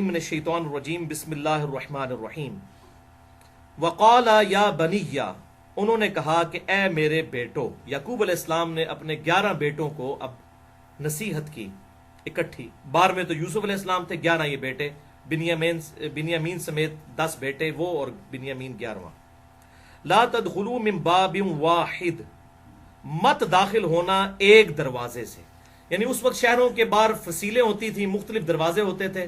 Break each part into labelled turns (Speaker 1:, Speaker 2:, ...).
Speaker 1: من الشیطان الرجیم بسم اللہ الرحمن الرحیم وقال یا بنیہ، انہوں نے کہا کہ اے میرے بیٹو۔ یعقوب علیہ السلام نے اپنے 11 بیٹوں کو اب نصیحت کی اکٹھی۔ 12 میں تو یوسف علیہ السلام تھے، 11 یہ بیٹے، بنیامین سمیت 10 بیٹے وہ اور بنیامین 11واں۔ لا تدخلوا من باب واحد، مت داخل ہونا ایک دروازے سے، یعنی اس وقت شہروں کے باہر فصیلیں ہوتی تھیں، مختلف دروازے ہوتے تھے۔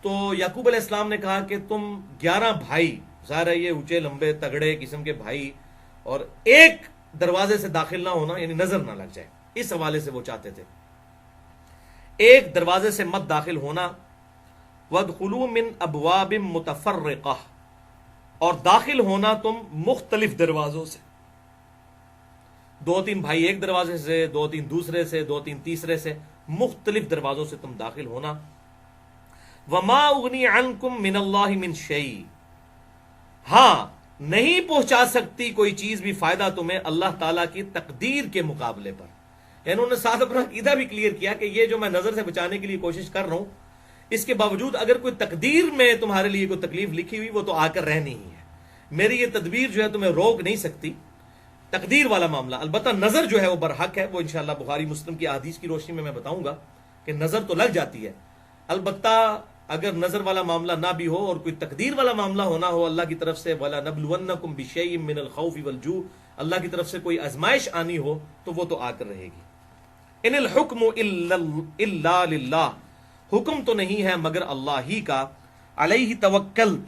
Speaker 1: تو یعقوب علیہ السلام نے کہا کہ تم 11 بھائی، ظاہر ہے یہ اونچے لمبے تگڑے قسم کے بھائی، اور ایک دروازے سے داخل نہ ہونا یعنی نظر نہ لگ جائے، اس حوالے سے وہ چاہتے تھے ایک دروازے سے مت داخل ہونا۔ وادخلوا من ابواب متفرقہ، اور داخل ہونا تم مختلف دروازوں سے، 2-3 بھائی ایک دروازے سے، 2-3 دوسرے سے، 2-3 تیسرے سے، مختلف دروازوں سے تم داخل ہونا۔ وما اغنی عنکم من اللہ من شیء، ہاں نہیں پہنچا سکتی کوئی چیز بھی فائدہ تمہیں اللہ تعالیٰ کی تقدیر کے مقابلے پر۔ یعنی انہوں نے ساتھ اپنا عقیدہ بھی کلیئر کیا کہ یہ جو میں نظر سے بچانے کے لیے کوشش کر رہا ہوں، اس کے باوجود اگر کوئی تقدیر میں تمہارے لیے کوئی تکلیف لکھی ہوئی وہ تو آ کر رہنی ہی ہے، میری یہ تدبیر جو ہے تمہیں روک نہیں سکتی۔ تقدیر والا معاملہ، البتہ نظر جو ہے وہ برحق ہے، وہ انشاءاللہ بخاری مسلم کی احادیث کی روشنی میں بتاؤں گا کہ نظر تو لگ جاتی ہے، البتہ اگر نظر والا معاملہ نہ بھی ہو اور کوئی تقدیر والا معاملہ ہونا ہو اللہ کی طرف سے، وَلَنَبْلُوَنَّكُمْ بِشَيْءٍ مِّنَ الْخَوْفِ وَالْجُوعِ، اللہ کی طرف سے کوئی آزمائش آنی ہو تو وہ تو آ کر رہے گی۔ ان الحکم الا للہ، حکم تو نہیں ہے مگر اللہ ہی کا۔ علیہ توکلت،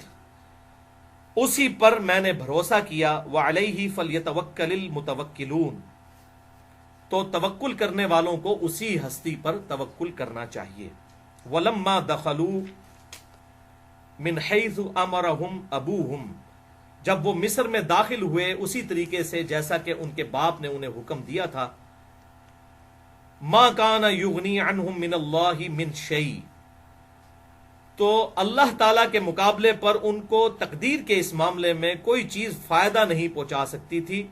Speaker 1: اسی پر میں نے بھروسہ کیا۔ وعلیہ فلیتوکل المتوکلون، تو توکل کرنے والوں کو اسی ہستی پر توکل کرنا چاہیے۔ ولما دخلوا من حیث امرهم ابوہم، جب وہ مصر میں داخل ہوئے اسی طریقے سے جیسا کہ ان کے باپ نے انہیں حکم دیا تھا۔ ما کان یغنی عنہم من اللہ من شیء، تو اللہ تعالیٰ کے مقابلے پر ان کو تقدیر کے اس معاملے میں کوئی چیز فائدہ نہیں پہنچا سکتی تھی۔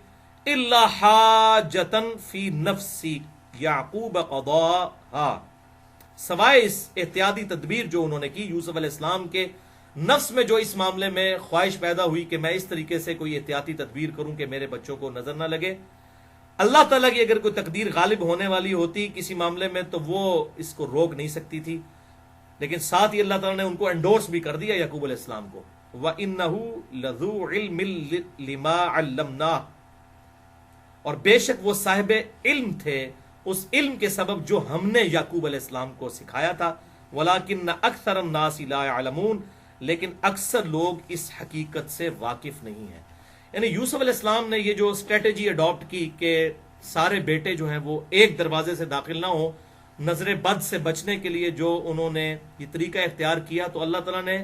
Speaker 1: الا حاجۃ فی نفس یعقوب قضاها، سوائے اس احتیاطی تدبیر جو انہوں نے کی، یوسف علیہ السلام کے نفس میں جو اس معاملے میں خواہش پیدا ہوئی کہ میں اس طریقے سے کوئی احتیاطی تدبیر کروں کہ میرے بچوں کو نظر نہ لگے۔ اللہ تعالیٰ کی اگر کوئی تقدیر غالب ہونے والی ہوتی کسی معاملے میں تو وہ اس کو روک نہیں سکتی تھی، لیکن ساتھ ہی اللہ تعالیٰ نے ان کو انڈورس بھی کر دیا یعقوب علیہ السلام کو۔ وَإِنَّهُ لَذُو عِلْمٍ لِمَا عَلَّمْنَاهُ، اور بے شک وہ صاحب علم تھے اس علم کے سبب جو ہم نے یعقوب علیہ السلام کو سکھایا تھا۔ وَلَكِنَّ أَكْثَرَ النَّاسِ لَا يَعْلَمُونَ، لیکن اکثر لوگ اس حقیقت سے واقف نہیں ہیں۔ یعنی یوسف علیہ السلام نے یہ جو اسٹریٹجی اڈاپٹ کی کہ سارے بیٹے جو ہیں وہ ایک دروازے سے داخل نہ ہو، نظر بد سے بچنے کے لیے جو انہوں نے یہ طریقہ اختیار کیا، تو اللہ تعالیٰ نے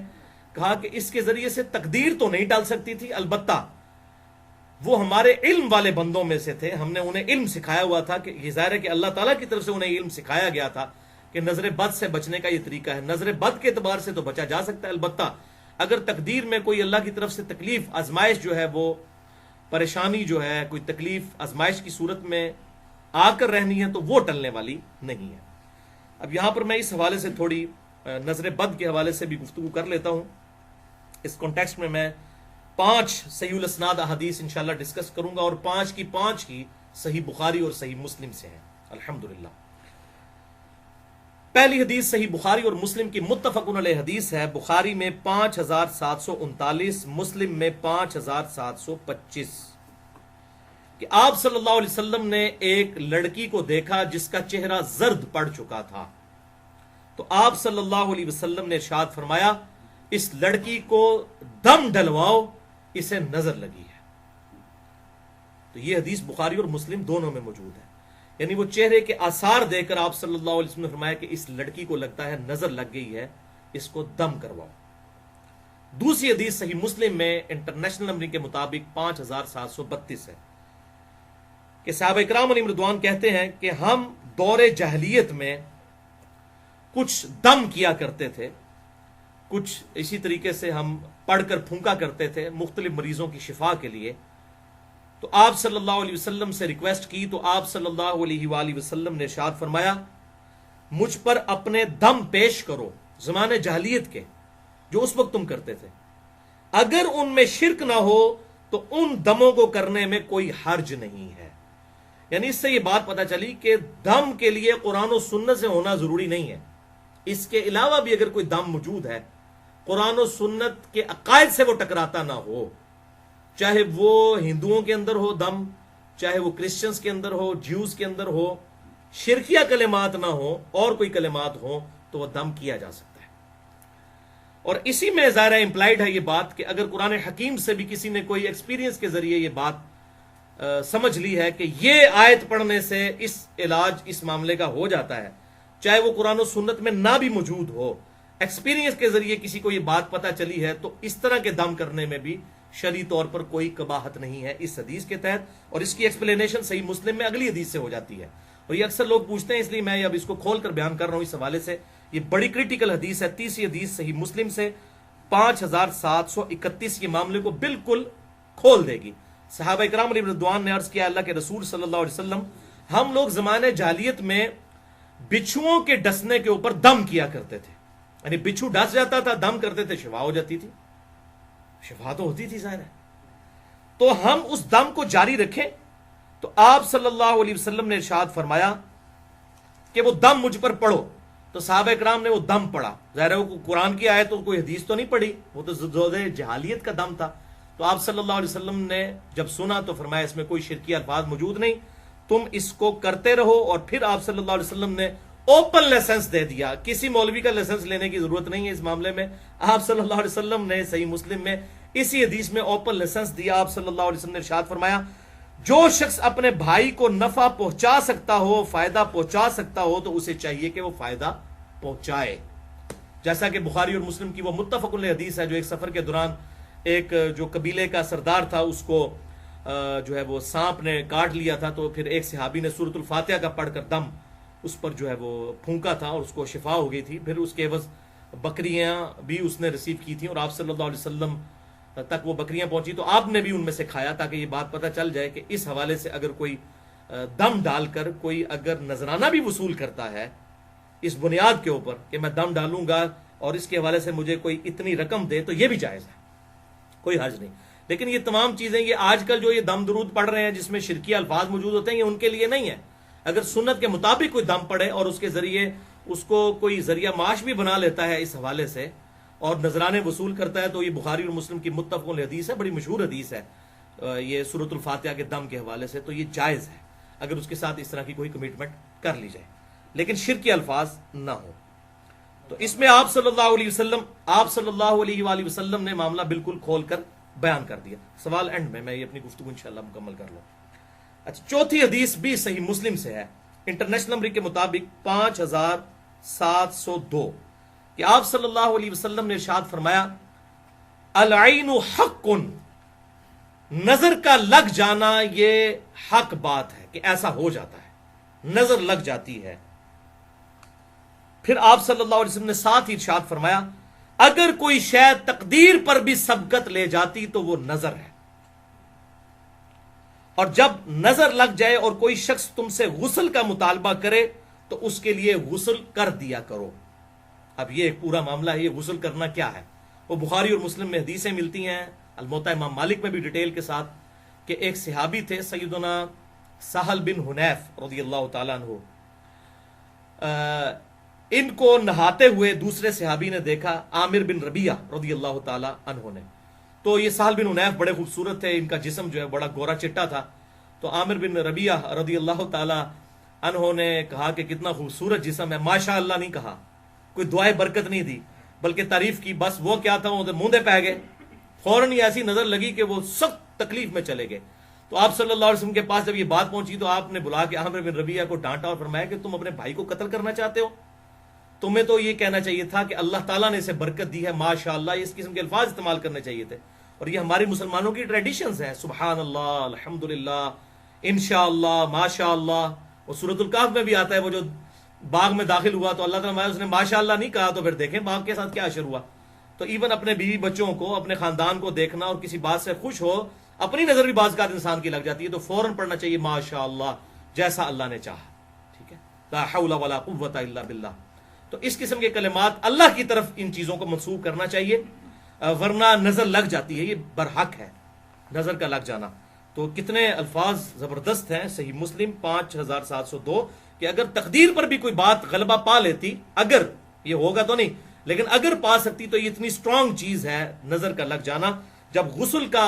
Speaker 1: کہا کہ اس کے ذریعے سے تقدیر تو نہیں ڈال سکتی تھی، البتہ وہ ہمارے علم والے بندوں میں سے تھے، ہم نے انہیں علم سکھایا ہوا تھا کہ یہ ظاہر ہے کہ اللہ تعالیٰ کی طرف سے انہیں علم سکھایا گیا تھا کہ نظر بد سے بچنے کا یہ طریقہ ہے۔ نظر بد کے اعتبار سے تو بچا جا سکتا ہے، البتہ اگر تقدیر میں کوئی اللہ کی طرف سے تکلیف، آزمائش جو ہے، وہ پریشانی جو ہے، کوئی تکلیف آزمائش کی صورت میں آ کر رہنی ہے تو وہ ٹلنے والی نہیں ہے۔ اب یہاں پر میں اس حوالے سے تھوڑی نظر بد کے حوالے سے بھی گفتگو کر لیتا ہوں۔ اس کانٹیکسٹ میں 5 صحیح الاسناد احادیث انشاءاللہ ڈسکس کروں گا، اور 5 کی 5 ہی صحیح بخاری اور صحیح مسلم سے ہیں الحمدللہ۔ پہلی حدیث صحیح بخاری اور مسلم کی متفقن علیہ حدیث ہے، بخاری میں 5739، مسلم میں 5725، کہ آپ صلی اللہ علیہ وسلم نے ایک لڑکی کو دیکھا جس کا چہرہ زرد پڑ چکا تھا، تو آپ صلی اللہ علیہ وسلم نے ارشاد فرمایا اس لڑکی کو دم ڈلواؤ، اسے نظر لگی ہے۔ تو یہ حدیث بخاری اور مسلم دونوں میں موجود ہے، یعنی وہ چہرے کے آثار دیکھ کر آپ صلی اللہ علیہ وسلم نے فرمایا کہ اس لڑکی کو لگتا ہے نظر لگ گئی ہے، اس کو دم کرواؤ۔ دوسری حدیث صحیح مسلم میں انٹرنیشنل نمبرنگ کے مطابق 5732 ہے، کہ صحابہ اکرام علیہم رضوان کہتے ہیں کہ ہم دور جاہلیت میں کچھ دم کیا کرتے تھے، کچھ اسی طریقے سے ہم پڑھ کر پھونکا کرتے تھے مختلف مریضوں کی شفا کے لیے۔ تو آپ صلی اللہ علیہ وسلم سے ریکویسٹ کی تو آپ صلی اللہ علیہ وآلہ وسلم نے ارشاد فرمایا مجھ پر اپنے دم پیش کرو زمانے جاہلیت کے جو اس وقت تم کرتے تھے، اگر ان میں شرک نہ ہو تو ان دموں کو کرنے میں کوئی حرج نہیں ہے. یعنی اس سے یہ بات پتہ چلی کہ دم کے لیے قرآن و سنت سے ہونا ضروری نہیں ہے. اس کے علاوہ بھی اگر کوئی دم موجود ہے، قرآن و سنت کے عقائد سے وہ ٹکراتا نہ ہو، چاہے وہ ہندوؤں کے اندر ہو دم، چاہے وہ کرسچنز کے اندر ہو، جیوز کے اندر ہو، شرکیہ کلمات نہ ہو اور کوئی کلمات ہو، تو وہ دم کیا جا سکتا ہے. اور اسی میں ظاہر امپلائڈ ہے یہ بات کہ اگر قرآن حکیم سے بھی کسی نے کوئی ایکسپیرینس کے ذریعے یہ بات سمجھ لی ہے کہ یہ آیت پڑھنے سے اس علاج اس معاملے کا ہو جاتا ہے، چاہے وہ قرآن و سنت میں نہ بھی موجود ہو، ایکسپیرینس کے ذریعے کسی کو یہ بات پتہ چلی ہے، تو اس طرح کے دم کرنے میں بھی شرعی طور پر کوئی قباحت نہیں ہے اس حدیث کے تحت. اور اس کی ایکسپلینیشن صحیح مسلم میں اگلی حدیث سے ہو جاتی ہے. اور یہ اکثر لوگ پوچھتے ہیں، اس لیے میں اب اس کو کھول کر بیان کر رہا ہوں اس حوالے سے. یہ بڑی کریٹیکل حدیث ہے، 30 حدیث صحیح مسلم سے 5731 کے معاملے کو بالکل کھول دے گی. صحابہ اکرام علیہ رضوان نے عرض کیا اللہ کے رسول صلی اللہ علیہ وسلم، ہم لوگ زمانے جاہلیت میں بچھوؤں کے ڈسنے کے اوپر دم کیا کرتے تھے. یعنی بچھو ڈس جاتا تھا، دم کرتے تھے، شفا ہو جاتی تھی. شفا تو ہوتی تھی ظاہر ہے. تو ہم اس دم کو جاری رکھیں. تو آپ صلی اللہ علیہ وسلم نے ارشاد فرمایا کہ وہ دم مجھ پر پڑھو. تو صحابہ اکرام نے وہ دم پڑھا. ظاہر ہے وہ قرآن کی آیت تو کوئی حدیث تو نہیں پڑھی، وہ تو زودے جہالیت کا دم تھا. تو آپ صلی اللہ علیہ وسلم نے جب سنا تو فرمایا اس میں کوئی شرکی الفاظ موجود نہیں، تم اس کو کرتے رہو. اور پھر آپ صلی اللہ علیہ وسلم نے اوپن لائسنس دے دیا. کسی مولوی کا لائسنس لینے کی ضرورت نہیں ہے اس معاملے میں. آپ صلی اللہ علیہ وسلم نے صحیح مسلم میں اسی حدیث میں اوپن لائسنس دیا. آپ صلی اللہ علیہ وسلم نے ارشاد فرمایا جو شخص اپنے بھائی کو نفع پہنچا سکتا ہو، فائدہ پہنچا سکتا ہو، تو اسے چاہیے کہ وہ فائدہ پہنچائے. جیسا کہ بخاری اور مسلم کی وہ متفق علیہ حدیث ہے جو ایک سفر کے دوران ایک جو قبیلے کا سردار تھا اس کو جو ہے وہ سانپ نے کاٹ لیا تھا. تو پھر ایک صحابی نے سورۃ الفاتحہ کا پڑھ کر دم اس پر جو ہے وہ پھونکا تھا اور اس کو شفا ہو گئی تھی. پھر اس کے عوض بکریاں بھی اس نے ریسیو کی تھیں اور آپ صلی اللہ علیہ وسلم تک وہ بکریاں پہنچی تو آپ نے بھی ان میں سے کھایا تاکہ یہ بات پتہ چل جائے کہ اس حوالے سے اگر کوئی دم ڈال کر کوئی اگر نذرانہ بھی وصول کرتا ہے اس بنیاد کے اوپر کہ میں دم ڈالوں گا اور اس کے حوالے سے مجھے کوئی اتنی رقم دے، تو یہ بھی جائز ہے، کوئی حرج نہیں. لیکن یہ تمام چیزیں یہ آج کل جو یہ دم درود پڑھ رہے ہیں جس میں شرکی الفاظ موجود ہوتے ہیں یہ ان کے لیے نہیں ہے. اگر سنت کے مطابق کوئی دم پڑے اور اس کے ذریعے اس کو کوئی ذریعہ معاش بھی بنا لیتا ہے اس حوالے سے اور نذرانے وصول کرتا ہے، تو یہ بخاری اور مسلم کی متفق علیہ حدیث ہے، بڑی مشہور حدیث ہے یہ سورۃ الفاتحہ کے دم کے حوالے سے. تو یہ جائز ہے اگر اس کے ساتھ اس طرح کی کوئی کمٹمنٹ کر لی جائے، لیکن شرکی الفاظ نہ ہو. تو اس میں آپ صلی اللہ علیہ وآلہ وسلم نے معاملہ بالکل کھول کر بیان کر دیا. سوال اینڈ میں یہ اپنی گفتگو انشاءاللہ مکمل کر لوں. اچھا، چوتھی حدیث بھی صحیح مسلم سے ہے، انٹرنیشنل نمبر کے مطابق 5702 کہ آپ صلی اللہ علیہ وسلم نے ارشاد فرمایا العین حق، نظر کا لگ جانا یہ حق بات ہے کہ ایسا ہو جاتا ہے، نظر لگ جاتی ہے. پھر آپ صلی اللہ علیہ وسلم نے ساتھ ہی ارشاد فرمایا اگر کوئی شے تقدیر پر بھی سبقت لے جاتی تو وہ نظر ہے، اور جب نظر لگ جائے اور کوئی شخص تم سے غسل کا مطالبہ کرے تو اس کے لیے غسل کر دیا کرو. اب یہ ایک پورا معاملہ ہے، یہ غسل کرنا کیا ہے. وہ بخاری اور مسلم میں حدیثیں ملتی ہیں، الموطا امام مالک میں بھی ڈیٹیل کے ساتھ، کہ ایک صحابی تھے سیدنا سہل بن حنیف رضی اللہ تعالیٰ عنہ. ان کو نہاتے ہوئے دوسرے صحابی نے دیکھا، عامر بن ربیعہ رضی اللہ تعالیٰ عنہ نے. تو یہ سہل بن حنیف بڑے خوبصورت تھے، ان کا جسم جو ہے بڑا گورا چٹا تھا. تو عامر بن ربیعہ رضی اللہ تعالیٰ عنہ نے کہا کہ کتنا خوبصورت جسم ہے، ماشاء اللہ نہیں کہا، کوئی دعائے برکت نہیں دی بلکہ تعریف کی. بس وہ کیا تھا، وہ موندے پہ گئے، فوراً ہی ایسی نظر لگی کہ وہ سخت تکلیف میں چلے گئے. تو آپ صلی اللہ علیہ وسلم کے پاس جب یہ بات پہنچی تو آپ نے بلا کے عامر بن ربیعہ کو ڈانٹا اور فرمایا کہ تم اپنے بھائی کو قتل کرنا چاہتے ہو، تمہیں تو یہ کہنا چاہیے تھا کہ اللہ تعالیٰ نے اسے برکت دی ہے، ماشاءاللہ، اس قسم کے الفاظ استعمال کرنے چاہیے تھے. اور یہ ہماری مسلمانوں کی ٹریڈیشنز ہیں، سبحان اللہ، الحمدللہ، انشاءاللہ، ماشاءاللہ. وہ سورۃ الکہف میں بھی آتا ہے، وہ جو باغ میں داخل ہوا تو اللہ تعالیٰ اس نے ماشاءاللہ نہیں کہا تو پھر دیکھیں باغ کے ساتھ کیا اشر ہوا. تو ایون اپنے بیوی بچوں کو، اپنے خاندان کو دیکھنا اور کسی بات سے خوش ہو، اپنی نظر بھی بعض اوقات انسان کی لگ جاتی ہے تو فوراً پڑھنا چاہیے ماشاءاللہ، جیسا اللہ نے چاہا. ٹھیک ہے، لا حول ولا قوت الا باللہ. تو اس قسم کے کلمات اللہ کی طرف ان چیزوں کو منسوب کرنا چاہیے، ورنہ نظر لگ جاتی ہے، یہ برحق ہے نظر کا لگ جانا۔ تو کتنے الفاظ زبردست ہیں صحیح مسلم 5702 کہ اگر تقدیر پر بھی کوئی بات غلبہ پا لیتی، اگر یہ ہوگا تو نہیں لیکن اگر پا سکتی، تو یہ اتنی سٹرونگ چیز ہے نظر کا لگ جانا۔ جب غسل کا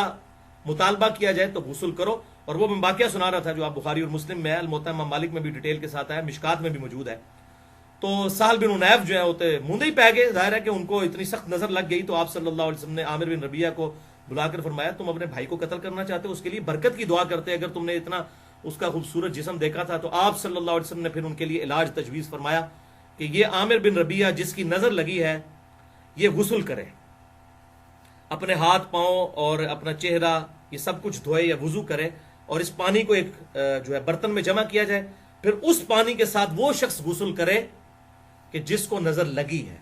Speaker 1: مطالبہ کیا جائے تو غسل کرو، اور وہ میں واقعہ سنا رہا تھا جو آپ بخاری اور مسلم میں ہے، الموطا امام مالک میں بھی ڈیٹیل کے ساتھ آیا، مشکات میں بھی موجود ہے۔ تو سہل بن حنیف جو ہے ہوتے مندے ہی پہ گئے، ظاہر ہے کہ ان کو اتنی سخت نظر لگ گئی، تو آپ صلی اللہ علیہ وسلم نے عامر بن ربیعہ کو بلا کر فرمایا تم اپنے بھائی کو قتل کرنا چاہتے ہو، اس کے لیے برکت کی دعا کرتے اگر تم نے اتنا اس کا خوبصورت جسم دیکھا تھا۔ تو آپ صلی اللہ علیہ وسلم نے پھر ان کے لیے علاج تجویز فرمایا کہ یہ عامر بن ربیعہ جس کی نظر لگی ہے یہ غسل کرے، اپنے ہاتھ پاؤں اور اپنا چہرہ یہ سب کچھ دھوئے یا وضو کرے، اور اس پانی کو ایک جو ہے برتن میں جمع کیا جائے، پھر اس پانی کے ساتھ وہ شخص غسل کرے کہ جس کو نظر لگی ہے۔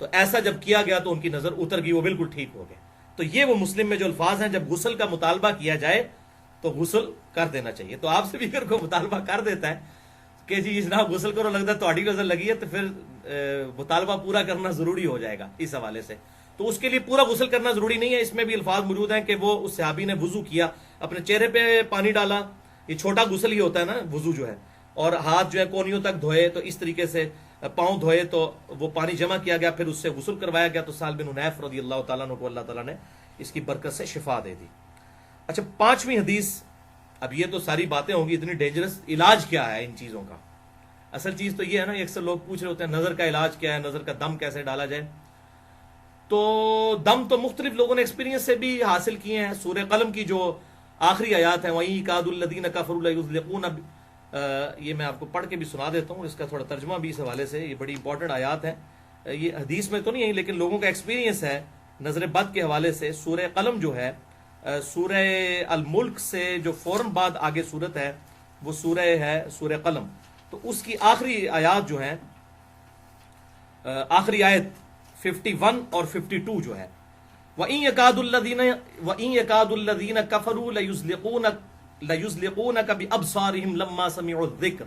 Speaker 1: تو ایسا جب کیا گیا تو ان کی نظر اتر گئی، وہ بالکل ٹھیک ہو گئے۔ تو یہ وہ مسلم میں جو الفاظ ہیں، جب غسل کا مطالبہ کیا جائے تو غسل کر دینا چاہیے۔ تو آپ سے بھی اگر کوئی مطالبہ کر دیتا ہے کہ جی جناب غسل کرو، لگتا ہے تہاڈی نظر لگی ہے، تو پھر مطالبہ پورا کرنا ضروری ہو جائے گا اس حوالے سے۔ تو اس کے لیے پورا غسل کرنا ضروری نہیں ہے، اس میں بھی الفاظ موجود ہیں کہ وہ اس صحابی نے وضو کیا، اپنے چہرے پہ پانی ڈالا، یہ چھوٹا غسل ہی ہوتا ہے نا وضو جو ہے، اور ہاتھ جو ہے کونیوں تک دھوئے، تو اس طریقے سے پاؤں دھوئے تو وہ پانی جمع کیا گیا، پھر اس سے غسل کروایا گیا، تو سہل بن حنیف رضی اللہ تعالیٰ عنہ کو اللہ تعالیٰ نے اس کی برکت سے شفا دے دی۔ اچھا 5ویں حدیث، اب یہ تو ساری باتیں ہوں گی اتنی ڈینجرس، علاج کیا ہے ان چیزوں کا؟ اصل چیز تو یہ ہے نا، اکثر لوگ پوچھ رہے ہوتے ہیں نظر کا علاج کیا ہے، نظر کا دم کیسے ڈالا جائے؟ تو دم تو مختلف لوگوں نے ایکسپیرینس سے بھی حاصل کیے ہیں۔ سورہ قلم کی جو آخری آیات ہیں، وَإِن يَكَادُ الَّذِينَ كَفَرُوا لَيُزْلِقُونَ، یہ میں آپ کو پڑھ کے بھی سنا دیتا ہوں، اس کا تھوڑا ترجمہ بھی اس حوالے سے، یہ بڑی امپورٹنٹ آیات ہیں، یہ حدیث میں تو نہیں ہے لیکن لوگوں کا ایکسپیرینس ہے نظر بد کے حوالے سے۔ سورہ قلم جو ہے، سورہ الملک سے جو فوراً بعد آگے صورت ہے وہ سورہ ہے سورہ قلم، تو اس کی آخری آیات جو ہیں، آخری آیت 51 اور 52 جو ہے، وَإِن يَكَادُ الَّذِينَ كَفَرُوا لَيُزْلِقُونَكَ بِأَبْصَارِهِمْ لَمَّا سَمِعُوا الذِّكْرَ،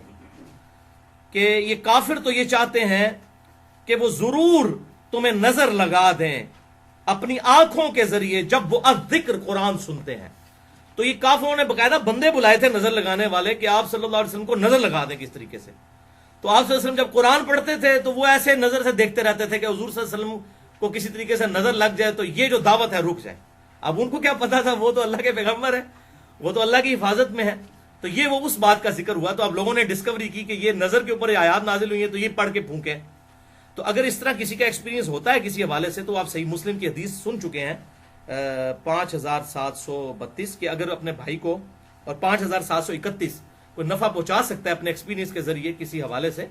Speaker 1: کہ یہ کافر تو یہ چاہتے ہیں کہ وہ ضرور تمہیں نظر لگا دیں اپنی آنکھوں کے ذریعے جب وہ الذکر قرآن سنتے ہیں۔ تو یہ کافروں نے باقاعدہ بندے بلائے تھے نظر لگانے والے کہ آپ صلی اللہ علیہ وسلم کو نظر لگا دیں کس طریقے سے۔ تو آپ صلی اللہ علیہ وسلم جب قرآن پڑھتے تھے تو وہ ایسے نظر سے دیکھتے رہتے تھے کہ حضور صلی اللہ علیہ وسلم کو کسی طریقے سے نظر لگ جائے تو یہ جو دعوت ہے رک جائے۔ اب ان کو کیا پتا تھا، وہ تو اللہ کے پیغمبر ہے، وہ تو اللہ کی حفاظت میں ہے۔ تو یہ وہ اس بات کا ذکر ہوا، تو اب لوگوں نے ڈسکوری کی کہ یہ نظر کے اوپر آیات نازل ہوئی ہیں تو یہ پڑھ کے پھونکیں۔ تو اگر اس طرح کسی کا ایکسپیرینس ہوتا ہے کسی حوالے سے، تو آپ صحیح مسلم کی حدیث سن چکے ہیں 5732 کہ اگر اپنے بھائی کو، اور 5731 کوئی نفع پہنچا سکتا ہے اپنے ایکسپیرینس کے ذریعے کسی حوالے سے،